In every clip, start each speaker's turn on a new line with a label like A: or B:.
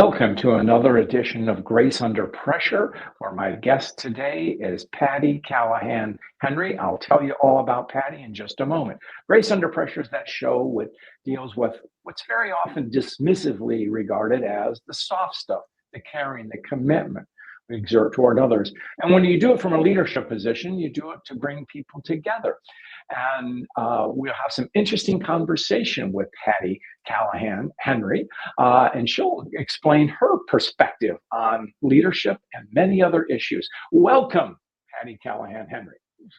A: Welcome to another edition of Grace Under Pressure, where my guest today is Patti Callahan Henry. I'll tell you all about Patti in just a moment. Grace Under Pressure is that show that deals with what's very often dismissively regarded as the soft stuff, the caring, the commitment we exert toward others. And when you do it from a leadership position, you do it to bring people together. And we'll have some interesting conversation with Patti Callahan Henry, and she'll explain her perspective on leadership and many other issues. Welcome, Patti Callahan Henry.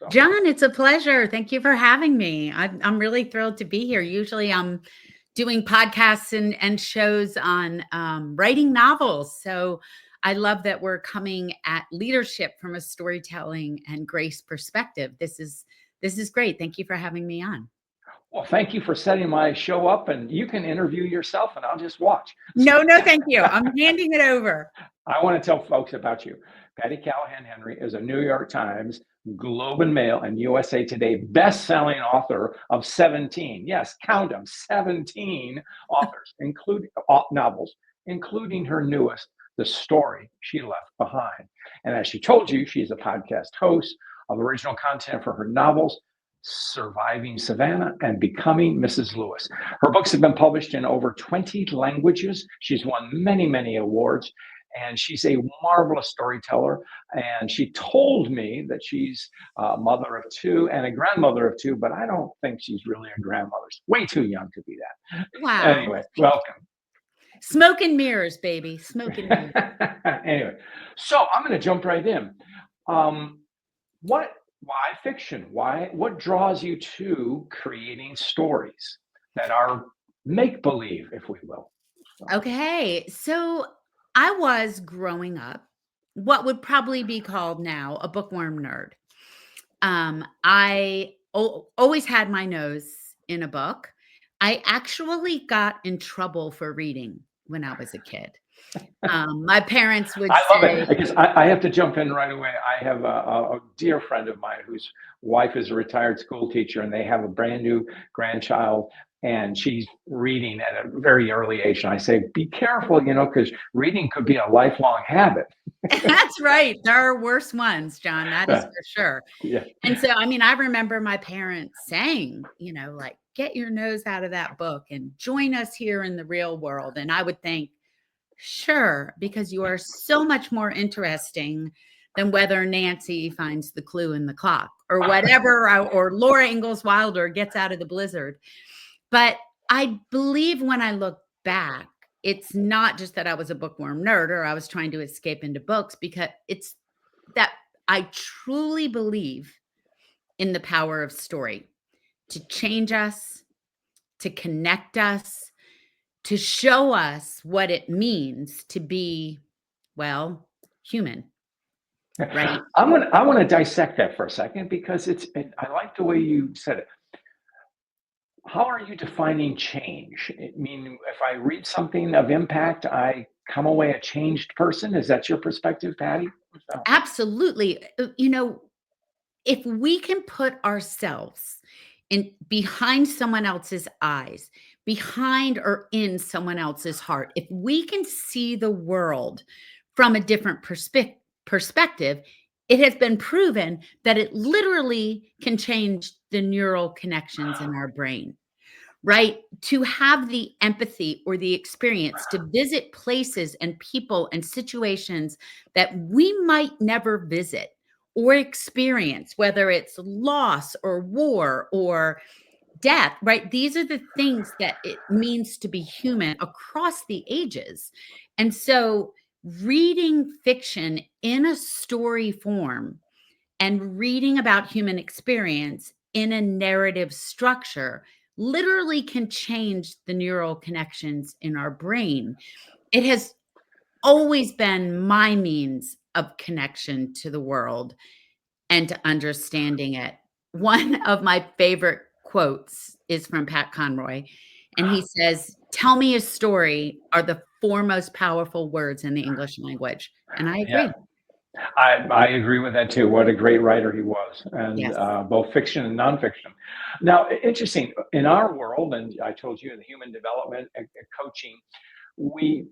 B: John, it's a pleasure. Thank you for having me. I'm really thrilled to be here. Usually I'm doing podcasts and shows on writing novels. So I love that we're coming at leadership from a storytelling and grace perspective. This is great. Thank you for having me on.
A: Well, thank you for setting my show up, and you can interview yourself and I'll just watch.
B: No, thank you. I'm handing it over.
A: I want to tell folks about you. Patti Callahan Henry is a New York Times, Globe and Mail, and USA Today best-selling author of 17, yes, count them, 17 authors, including novels, including her newest, The Story She Left Behind. And as she told you, she's a podcast host of original content for her novels, Surviving Savannah and Becoming Mrs. Lewis. Her books have been published in over 20 languages. She's won many, many awards, and she's a marvelous storyteller. And she told me that she's a mother of two and a grandmother of two, but I don't think she's really a grandmother. She's way too young to be that.
B: Wow.
A: Anyway, welcome.
B: Smoke and mirrors, baby. Smoke and mirrors.
A: Anyway, so I'm going to jump right in. Why fiction? What draws you to creating stories that are make-believe, if we will?
B: Okay. So I was growing up what would probably be called now a bookworm nerd. I always had my nose in a book. I actually got in trouble for reading when I was a kid. My parents would
A: I love
B: say,
A: it because I have to jump in right away. I have a dear friend of mine whose wife is a retired school teacher, and they have a brand new grandchild, and she's reading at a very early age. And I say, be careful, because reading could be a lifelong habit.
B: That's right. There are worse ones, John. That is for sure.
A: Yeah.
B: And so, I remember my parents saying, like, get your nose out of that book and join us here in the real world. And I would think, sure, because you are so much more interesting than whether Nancy finds the clue in the clock or whatever, or Laura Ingalls Wilder gets out of the blizzard. But I believe when I look back, it's not just that I was a bookworm nerd or I was trying to escape into books, because it's that I truly believe in the power of story to change us, to connect us, to show us what it means to be, well, human. Right.
A: I want to dissect that for a second, because I like the way you said it. How are you defining change? I mean, if I read something of impact, I come away a changed person. Is that your perspective, Patti?
B: Absolutely. If we can put ourselves behind someone else's eyes, behind or in someone else's heart, if we can see the world from a different perspective, it has been proven that it literally can change the neural connections in our brain, right? To have the empathy or the experience to visit places and people and situations that we might never visit or experience, whether it's loss or war or death, right? These are the things that it means to be human across the ages. And so reading fiction in a story form and reading about human experience in a narrative structure literally can change the neural connections in our brain. It has always been my means of connection to the world and to understanding it. One of my favorite quotes is from Pat Conroy, and he says, "Tell me a story are the four most powerful words in the English language." And I agree.
A: Yeah. I agree with that too. What a great writer he was, and
B: Yes.
A: Both fiction and nonfiction. Now, interesting, in our world, and I told you in the human development and coaching, we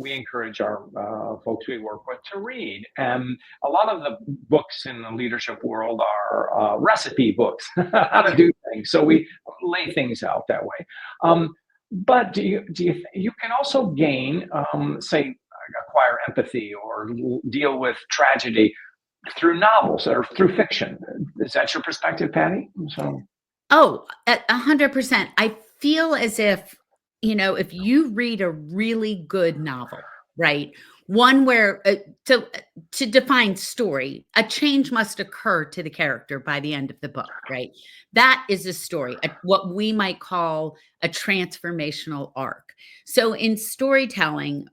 A: encourage our folks we work with to read. And a lot of the books in the leadership world are recipe books, how to
B: Yeah.
A: do things. So we lay things out that way. But you can also gain, say, acquire empathy or deal with tragedy through novels or through fiction. Is that your perspective, Patty? So.
B: Oh, at 100%. I feel as if, if you read a really good novel, right? One where to define story, a change must occur to the character by the end of the book, right? That is a story, what we might call a transformational arc. So in storytelling,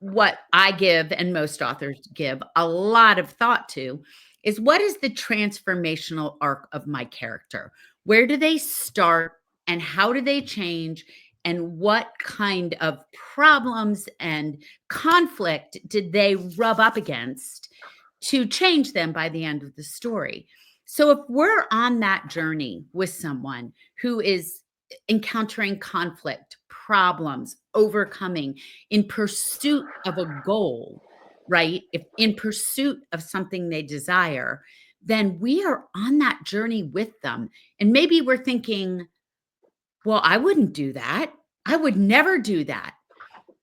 B: what I give and most authors give a lot of thought to is, what is the transformational arc of my character? Where do they start and how do they change? And what kind of problems and conflict did they rub up against to change them by the end of the story? So, if we're on that journey with someone who is encountering conflict, problems, overcoming in pursuit of a goal, right? If in pursuit of something they desire, then we are on that journey with them. And maybe we're thinking, well, I wouldn't do that. I would never do that.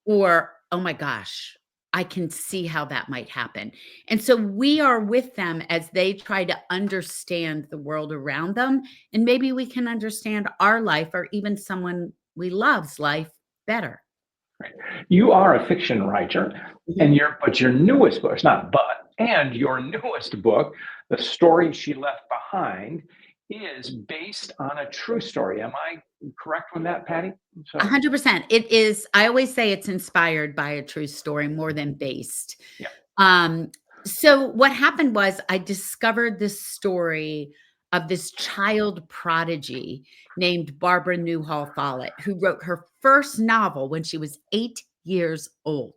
B: Or, oh my gosh, I can see how that might happen. And so we are with them as they try to understand the world around them. And maybe we can understand our life or even someone we love's life better.
A: You are a fiction writer,
B: Mhm.
A: and your newest book, it's not but, and your newest book, The Story She Left Behind, is based on a true story. Am I correct on that, Patty? So,
B: 100%. It is, I always say it's inspired by a true story more than based.
A: yeah.
B: Um, so what happened was I discovered this story of this child prodigy named Barbara Newhall Follett, who wrote her first novel when she was 8 years old.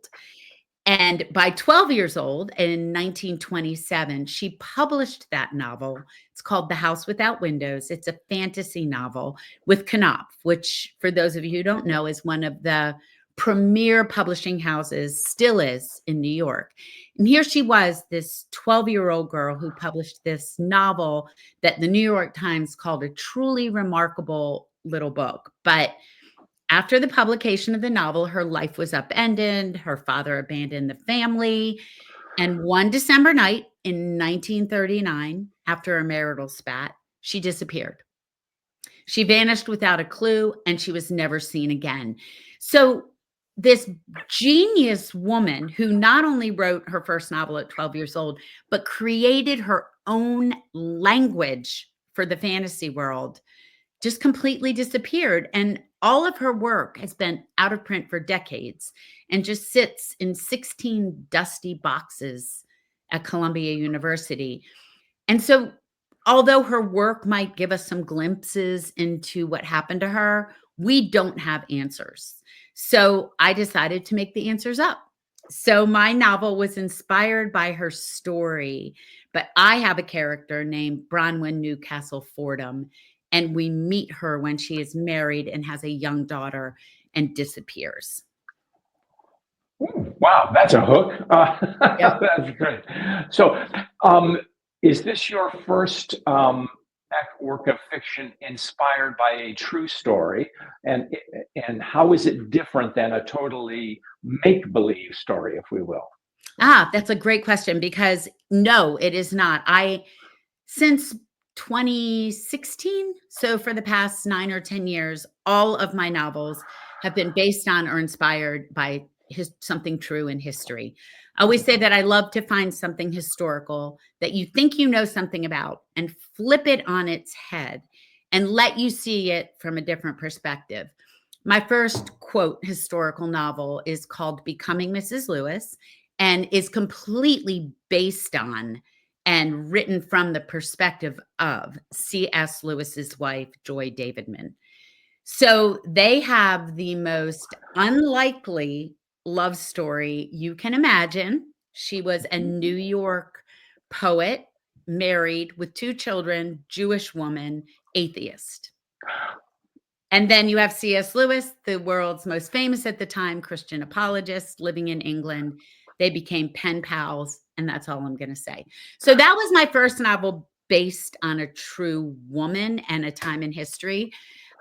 B: And by 12 years old in 1927, she published that novel. It's called The House Without Windows. It's a fantasy novel with Knopf, which, for those of you who don't know, is one of the premier publishing houses, still is, in New York. And here she was, this 12-year-old girl who published this novel that the New York Times called a truly remarkable little book. But after the publication of the novel, her life was upended. Her father abandoned the family. And one December night in 1939, after a marital spat, she disappeared. She vanished without a clue and she was never seen again. So, this genius woman who not only wrote her first novel at 12 years old, but created her own language for the fantasy world, just completely disappeared. And all of her work has been out of print for decades and just sits in 16 dusty boxes at Columbia University. And so, although her work might give us some glimpses into what happened to her, we don't have answers. So, I decided to make the answers up. So, my novel was inspired by her story, but I have a character named Bronwyn Newcastle Fordham, and we meet her when she is married and has a young daughter and disappears.
A: Ooh, wow, that's a hook.
B: Yep.
A: That's great. So, um, is this your first work of fiction inspired by a true story, and how is it different than a totally make believe story, if we will?
B: That's a great question because no, it is not. Since 2016, so for the past 9 or 10 years, all of my novels have been based on or inspired by something true in history. I always say that I love to find something historical that you think you know something about and flip it on its head and let you see it from a different perspective. My first quote historical novel is called Becoming Mrs. Lewis and is completely based on and written from the perspective of C.S. Lewis's wife, Joy Davidman. So they have the most unlikely love story you can imagine. She was a New York poet, married with two children, Jewish woman, atheist. And then you have C.S. Lewis, the world's most famous at the time Christian apologist living in England. They became pen pals, and that's all I'm going to say. So that was my first novel based on a true woman and a time in history.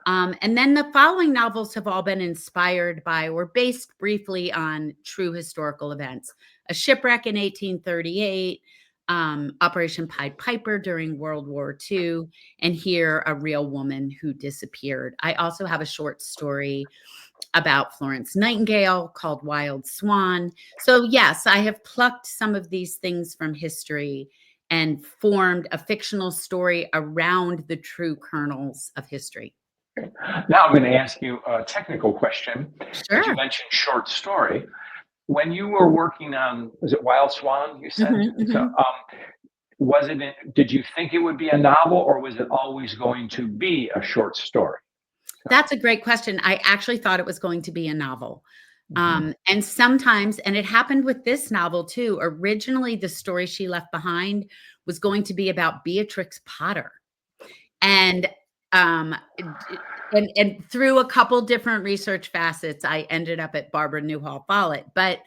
B: And then the following novels have all been inspired by or based briefly on true historical events. A Shipwreck in 1838, Operation Pied Piper during World War II, and Here, A Real Woman Who Disappeared. I also have a short story about Florence Nightingale called Wild Swan. So yes, I have plucked some of these things from history and formed a fictional story around the true kernels of history.
A: Now I'm going to ask you a technical question. As you
B: Sure.
A: mentioned short story, when you were working on, was it Wild Swan, you said?
B: Mhm,
A: So,
B: mhm.
A: did you think it would be a novel, or was it always going to be a short story?
B: That's a great question. I actually thought it was going to be a novel.
A: Mhm.
B: And sometimes, and it happened with this novel too. Originally, the story she left behind was going to be about Beatrix Potter. And and through a couple different research facets, I ended up at Barbara Newhall Follett. But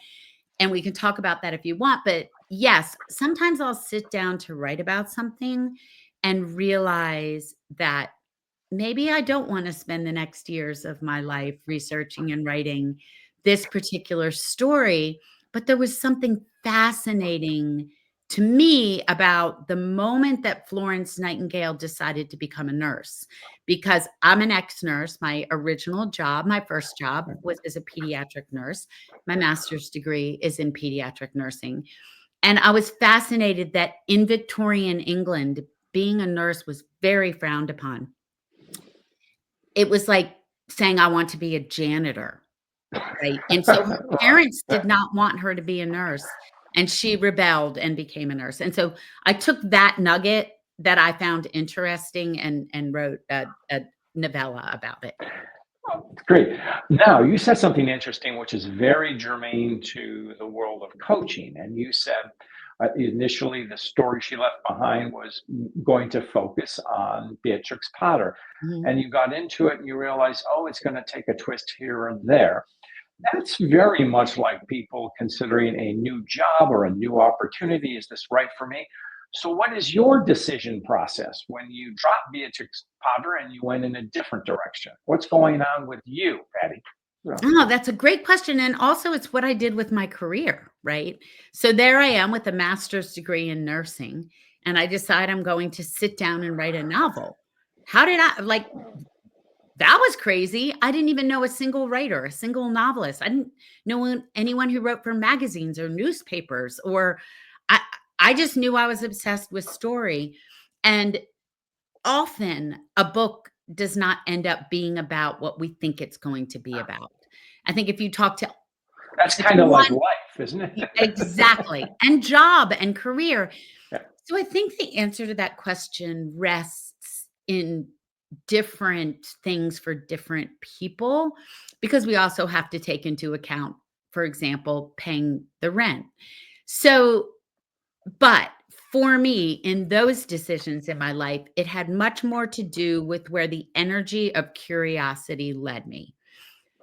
B: and we can talk about that if you want. But yes, sometimes I'll sit down to write about something and realize that maybe I don't want to spend the next years of my life researching and writing this particular story, but there was something fascinating to me about the moment that Florence Nightingale decided to become a nurse. Because I'm an ex nurse. My original job, my first job was as a pediatric nurse. My master's degree is in pediatric nursing. And I was fascinated that in Victorian England, being a nurse was very frowned upon. It was like saying, "I want to be a janitor," right? And so her
A: Right.
B: parents did not want her to be a nurse, and she rebelled and became a nurse. And so I took that nugget that I found interesting and wrote a novella about it.
A: Great. Now, you said something interesting, which is very germane to the world of coaching. And you said initially the story she left behind was going to focus on Beatrix Potter.
B: Mhm.
A: And you got into it and you realized, oh, it's going to take a twist here and there. That's very much like people considering a new job or a new opportunity. Is this right for me? So, what is your decision process when you dropped Beatrix Potter and you went in a different direction? What's going on with you, Patty? Yeah.
B: Oh, that's a great question, and also it's what I did with my career, right? So there I am with a master's degree in nursing, and I decide I'm going to sit down and write a novel. How did I like that was crazy. I didn't even know a single writer, a single novelist. I didn't know anyone who wrote for magazines or newspapers or I I just knew I was obsessed with story. And often a book does not end up being about what we think it's going to be about. I think if you talk to
A: That's kind of like
B: anyone
A: life, isn't it?
B: exactly, and job and career.
A: Yeah.
B: So I think the answer to that question rests in different things for different people because we also have to take into account, for example, paying the rent. So, but for me, in those decisions in my life, it had much more to do with where the energy of curiosity led me.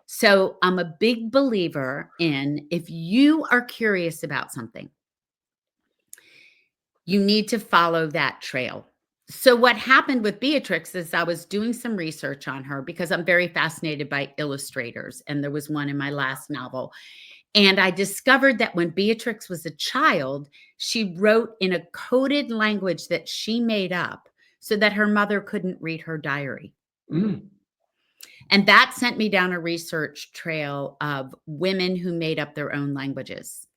B: So I'm a big believer in if you are curious about something, you need to follow that trail. So what happened with Beatrix is I was doing some research on her because I'm very fascinated by illustrators, and there was one in my last novel. And I discovered that when Beatrix was a child, she wrote in a coded language that she made up so that her mother couldn't read her diary.
A: Mm.
B: And that sent me down a research trail of women who made up their own languages.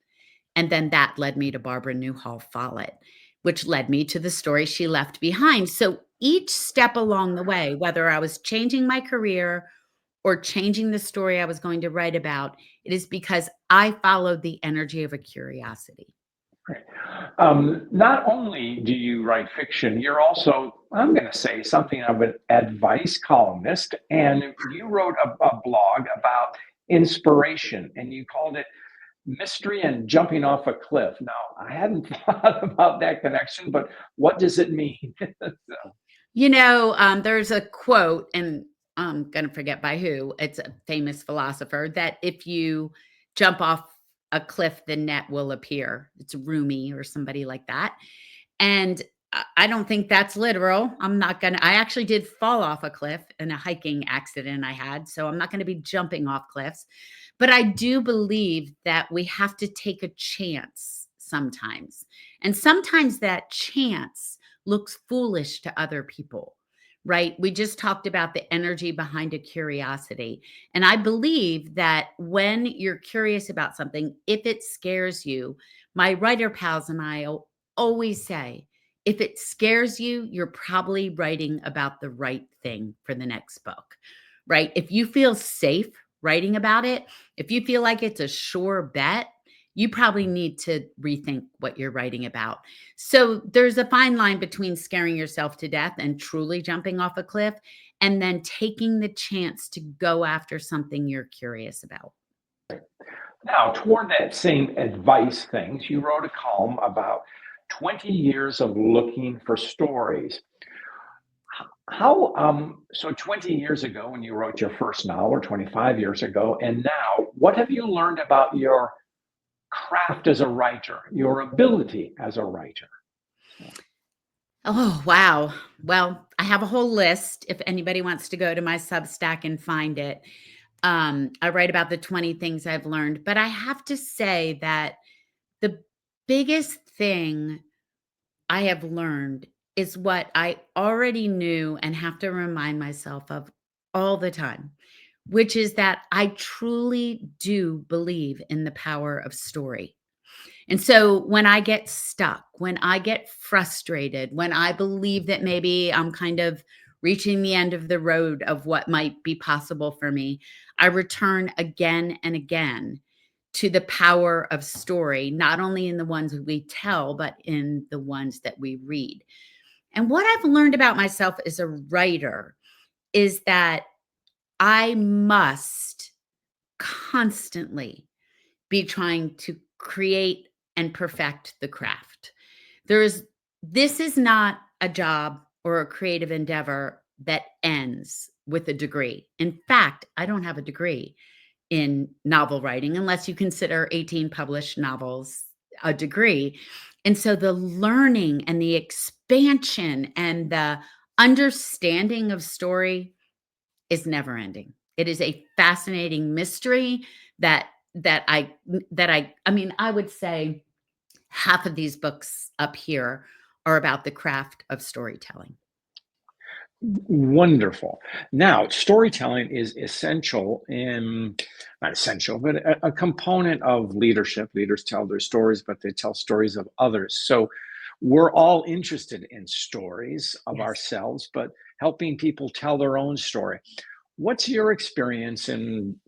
B: And then that led me to Barbara Newhall Follett, which led me to the story she left behind. So each step along the way, whether I was changing my career or changing the story I was going to write about, it is because I followed the energy of a curiosity.
A: Great. Not only do you write fiction, you're also, I'm going to say, something of an advice columnist. And you wrote a blog about inspiration, and you called it Mystery and Jumping Off a Cliff. Now, I hadn't thought about that connection, but what does it mean?
B: There's a quote, and I'm going to forget by who, it's a famous philosopher, that if you jump off a cliff, the net will appear. It's Rumi or somebody like that. And I don't think that's literal. I'm not going to, I actually did fall off a cliff in a hiking accident I had. So I'm not going to be jumping off cliffs. But I do believe that we have to take a chance sometimes. And sometimes that chance looks foolish to other people, right? We just talked about the energy behind a curiosity. And I believe that when you're curious about something, if it scares you, my writer pals and I always say, if it scares you, you're probably writing about the right thing for the next book, right? If you feel safe writing about it, if you feel like it's a sure bet, you probably need to rethink what you're writing about. So there's a fine line between scaring yourself to death and truly jumping off a cliff, and then taking the chance to go after something you're curious about.
A: Now, toward that same advice things, you wrote a column about 20 years of looking for stories. So 20 years ago when you wrote your first novel, or 25 years ago, and now, what have you learned about your craft as a writer, your ability as a writer?
B: Oh, wow. Well, I have a whole list if anybody wants to go to my Substack and find it. I write about the 20 things I've learned, but I have to say that the biggest thing I have learned is what I already knew and have to remind myself of all the time, which is that I truly do believe in the power of story. And so when I get stuck, when I get frustrated, when I believe that maybe I'm kind of reaching the end of the road of what might be possible for me, I return again and again to the power of story, not only in the ones we tell, but in the ones that we read. And what I've learned about myself as a writer is that I must constantly be trying to create and perfect the craft. There's This is not a job or a creative endeavor that ends with a degree. In fact, I don't have a degree in novel writing unless you consider 18 published novels a degree. And so the learning and the expansion and the understanding of story is never ending. It is a fascinating mystery that I mean, I would say half of these books up here are about the craft of storytelling.
A: Wonderful. Now, storytelling is essential in, not essential, but a component of leadership. Leaders tell their stories, but they tell stories of others. So we're all interested in stories of
B: Yes.
A: ourselves, but helping people tell their own story. What's your experience in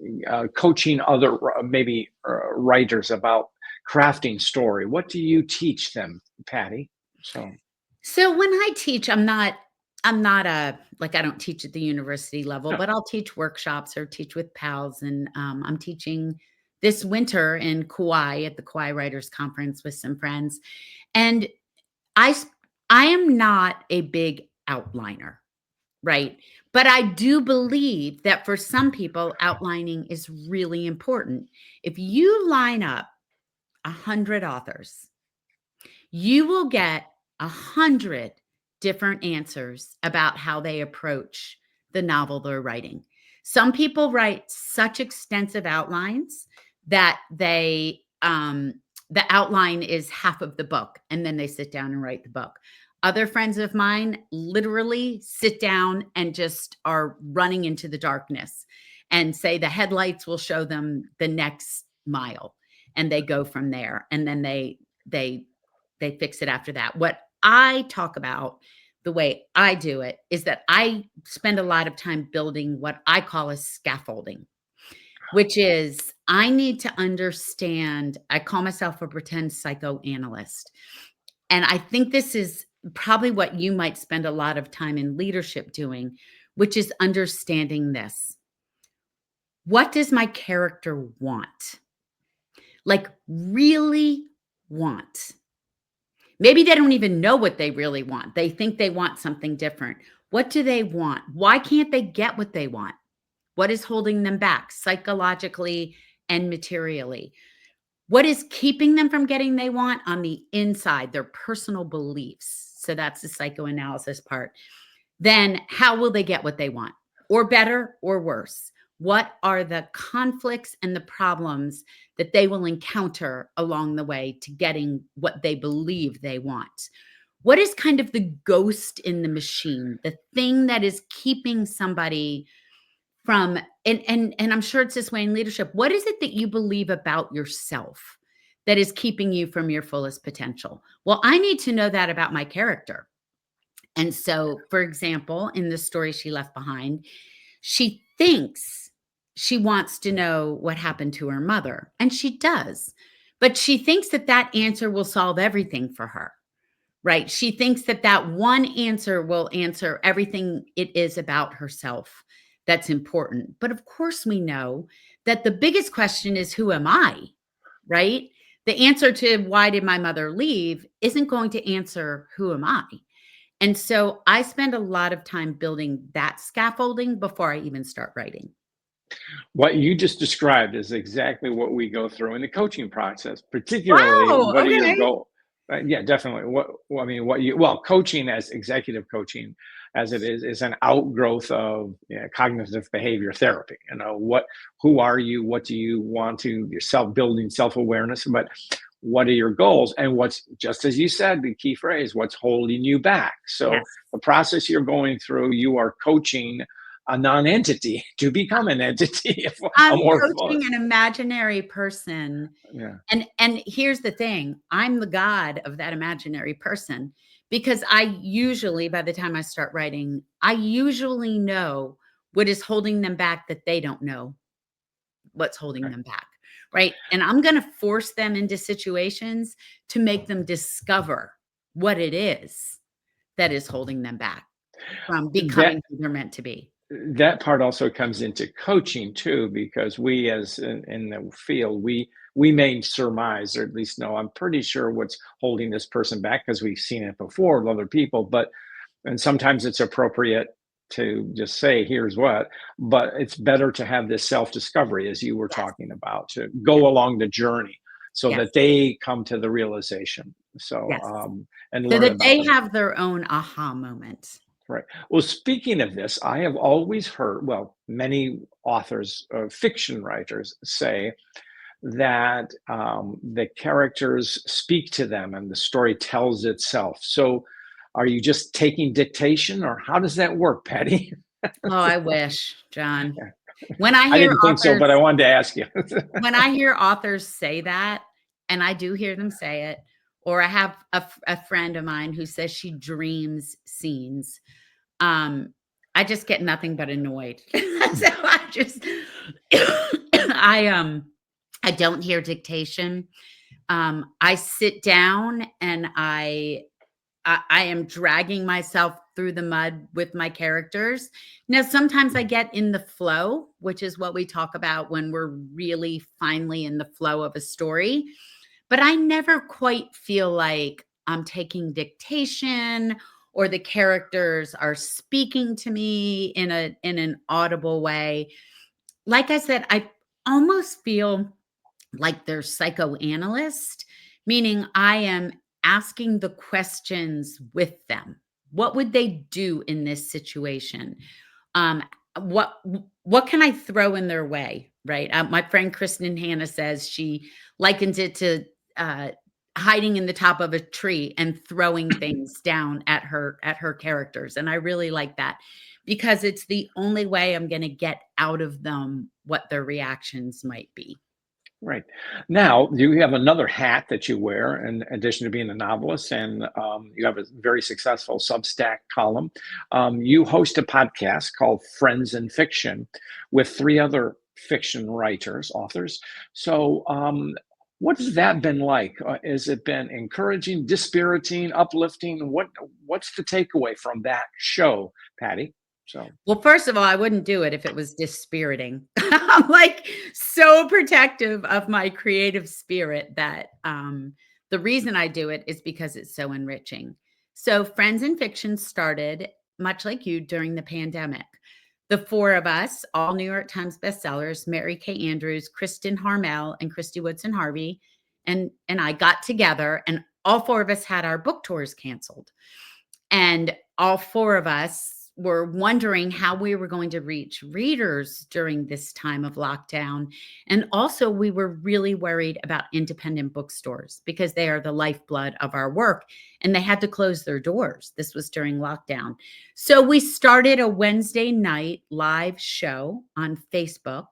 A: coaching other maybe writers about crafting story? What do you teach them, Patty? So,
B: So when I teach, I'm not a like I don't teach at the university level,
A: no.
B: but I'll teach workshops or teach with pals. And I'm teaching this winter in Kauai at the Kauai Writers Conference with some friends. And I s- I am not a big outliner, right? But I do believe that for some people, outlining is really important. If you line up 100 authors, you will get 100 different answers about how they approach the novel they're writing. Some people write such extensive outlines that the outline is half of the book, and then they sit down and write the book. Other friends of mine literally sit down and just are running into the darkness and say the headlights will show them the next mile, and they go from there, and then they they fix it after that. What I talk about, the way I do it, is that I spend a lot of time building what I call a scaffolding, which is I need to understand. I call myself a pretend psychoanalyst. And I think this is probably what you might spend a lot of time in leadership doing, which is understanding this. What does my character want? Like, really want? Maybe they don't even know what they really want. They think they want something different. What do they want? Why can't they get what they want? What is holding them back psychologically and materially? What is keeping them from getting they want on the inside, their personal beliefs? So that's the psychoanalysis part. Then how will they get what they want? Or better or worse? What are the conflicts and the problems that they will encounter along the way to getting what they believe they want? What is kind of the ghost in the machine, the thing that is keeping somebody from, and I'm sure it's this way in leadership. What is it that you believe about yourself that is keeping you from your fullest potential? Well, I need to know that about my character. And so, for example, in the story she left behind, she thinks she wants to know what happened to her mother, and she does. But she thinks that that answer will solve everything for her, right? She thinks that that one answer will answer everything it is about herself that's important. But of course, we know that the biggest question is, who am I, right? The answer to why did my mother leave isn't going to answer who am I. And so I spend a lot of time building that scaffolding before I even start writing.
A: What you just described is exactly what we go through in the coaching process, particularly
B: Wow.
A: what are your
B: Okay.
A: goals? Yeah, definitely. I mean, well, coaching as executive coaching, as it is an outgrowth of cognitive behavior therapy. Who are you? What do you want to, your self-building self-awareness, but what are your goals? And what's, just as you said, the key phrase, what's holding you back? So
B: Yes.
A: the process you're going through, you are coaching a non-entity to become an entity, a
B: I'm
A: more fun.
B: coaching an imaginary person.
A: Yeah.
B: And here's the thing, I'm the god of that imaginary person because I usually, by the time I start writing, I usually know what is holding them back that they don't know what's holding
A: Okay.
B: them back, right? And I'm going to force them into situations to make them discover what it is that is holding them back from
A: That
B: becoming who they're meant to be.
A: that part also comes into coaching too, because we, as in the field, we may surmise, or at least know, I'm pretty sure what's holding this person back because we've seen it before with other people. But and sometimes it's appropriate to just say, here's what, but it's better to have this self-discovery, as you were
B: Yes.
A: talking about, to
B: Yes.
A: go along the journey so
B: Yes.
A: that they come to the realization. So
B: Yes.
A: and
B: So
A: learn
B: that
A: about
B: they
A: them.
B: have their own aha moment.
A: Right. Well, speaking of this, I have always heard, well, many authors, fiction writers say that the characters speak to them and the story tells itself. So are you just taking dictation, or how does that work, Patty?
B: Oh, I wish, John. When I
A: I
B: hear
A: didn't think so,
B: authors
A: but I wanted to ask you.
B: when I hear authors say that, and I do hear them say it, or I have a friend of mine who says she dreams scenes, um, I just get nothing but annoyed. So I just I, I don't hear dictation. I sit down and I am dragging myself through the mud with my characters. Now, sometimes I get in the flow, which is what we talk about when we're really finally in the flow of a story. But I never quite feel like I'm taking dictation or the characters are speaking to me in an audible way. Like I said, I almost feel like they're psychoanalyst, meaning I am asking the questions with them. What would they do in this situation? Um, what what can I throw in their way? Right. My friend Kristen Hanna says she likens it to uh, hiding in the top of a tree and throwing things down at her characters, and I really like that because it's the only way I'm going to get out of them what their reactions might be.
A: Right. Now, you have another hat that you wear in addition to being a novelist, and you have a very successful Substack column. You host a podcast called Friends in Fiction with three other fiction writers, authors. So, what has that been like? Has it been encouraging, dispiriting, uplifting? What's the takeaway from that show, Patty? So,
B: Well, first of all, I wouldn't do it if it was dispiriting. I'm like so protective of my creative spirit that the reason I do it is because it's so enriching. So Friends in Fiction started, much like you, during the pandemic. The four of us, all New York Times bestsellers, Mary Kay Andrews, Kristen Harmel, and Christy Woodson Harvey, and I got together, and all four of us had our book tours canceled. And all four of us were wondering how we were going to reach readers during this time of lockdown. And also, we were really worried about independent bookstores because they are the lifeblood of our work, and they had to close their doors. This was during lockdown. So we started a Wednesday night live show on Facebook,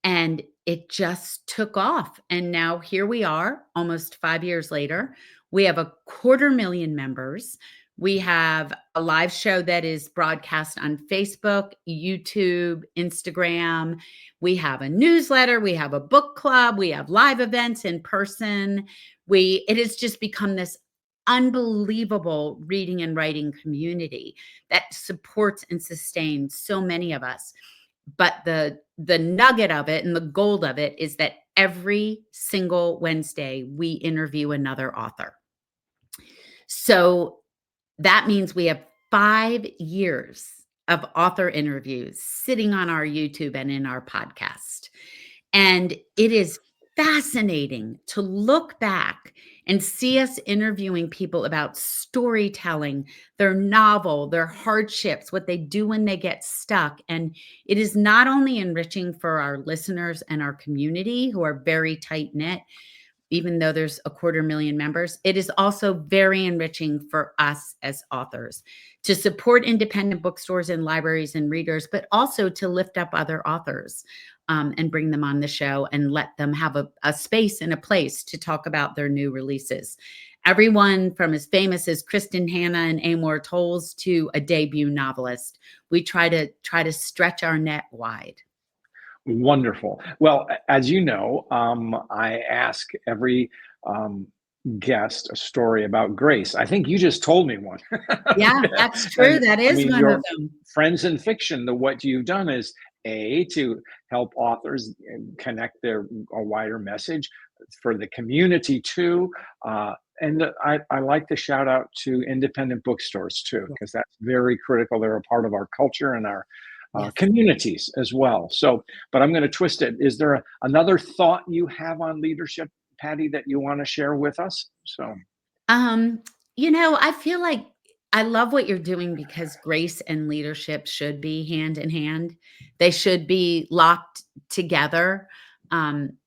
B: and it just took off. And now here we are, almost 5 years later. We have 250,000 members. We have a live show that is broadcast on Facebook, YouTube, Instagram. We have a newsletter. We have a book club. We have live events in person. It has just become this unbelievable reading and writing community that supports and sustains so many of us. But the nugget of it and the gold of it is that every single Wednesday we interview another author. So that means we have 5 years of author interviews sitting on our YouTube and in our podcast. And it is fascinating to look back and see us interviewing people about storytelling, their novel, their hardships, what they do when they get stuck. And it is not only enriching for our listeners and our community, who are very tight-knit, even though there's 250,000 members, it is also very enriching for us as authors to support independent bookstores and libraries and readers, but also to lift up other authors and bring them on the show and let them have a space and a place to talk about their new releases. Everyone from as famous as Kristen Hanna and Amor Tolls to a debut novelist. We try to stretch our net wide.
A: Wonderful. Well, as you know, I ask every guest a story about grace. I think you just told me one.
B: Yeah, that's true.
A: And,
B: That is one
A: your
B: of them.
A: Friends in Fiction, what you've done is to help authors connect a wider message for the community too. And I like to shout out to independent bookstores too, because that's very critical. They're a part of our culture and our
B: Yes.
A: communities as well. So, but I'm going to twist it. Is there another thought you have on leadership, Patti, that you want to share with us? So,
B: I feel like I love what you're doing because grace and leadership should be hand in hand. They should be locked together.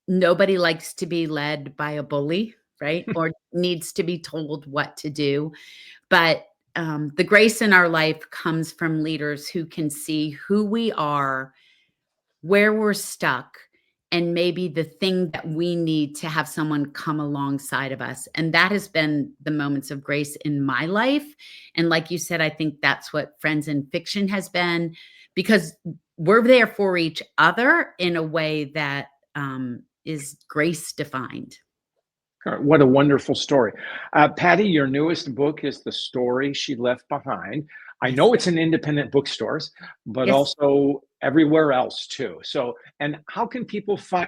B: Nobody likes to be led by a bully, right? Or needs to be told what to do. But the grace in our life comes from leaders who can see who we are, where we're stuck, and maybe the thing that we need to have someone come alongside of us. And that has been the moments of grace in my life. And like you said, I think that's what Friends in Fiction has been, because we're there for each other in a way that is grace defined.
A: what a wonderful story. Patti, your newest book is The Story She Left Behind. I
B: Yes.
A: know it's in independent bookstores, but
B: Yes.
A: also everywhere else too. So, and how can people find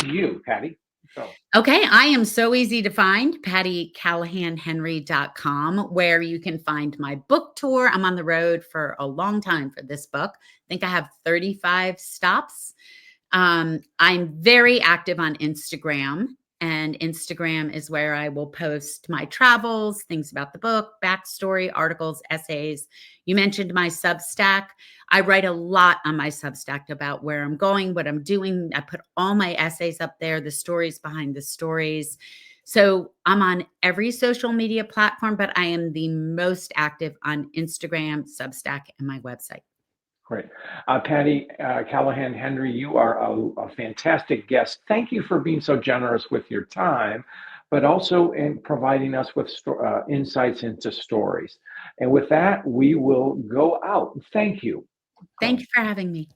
A: you, Patti? So.
B: Okay, I am so easy to find, PattiCallahanHenry.com, where you can find my book tour. I'm on the road for a long time for this book. I think I have 35 stops. I'm very active on Instagram, and Instagram is where I will post my travels, things about the book, backstory, articles, essays. You mentioned my Substack. I write a lot on my Substack about where I'm going, what I'm doing. I put all my essays up there, the stories behind the stories. So I'm on every social media platform, but I am the most active on Instagram, Substack, and my website.
A: Great. Patti Callahan Henry, you are a fantastic guest. Thank you for being so generous with your time, but also in providing us with insights into stories. And with that, we will go out. Thank you.
B: Thank you for having me.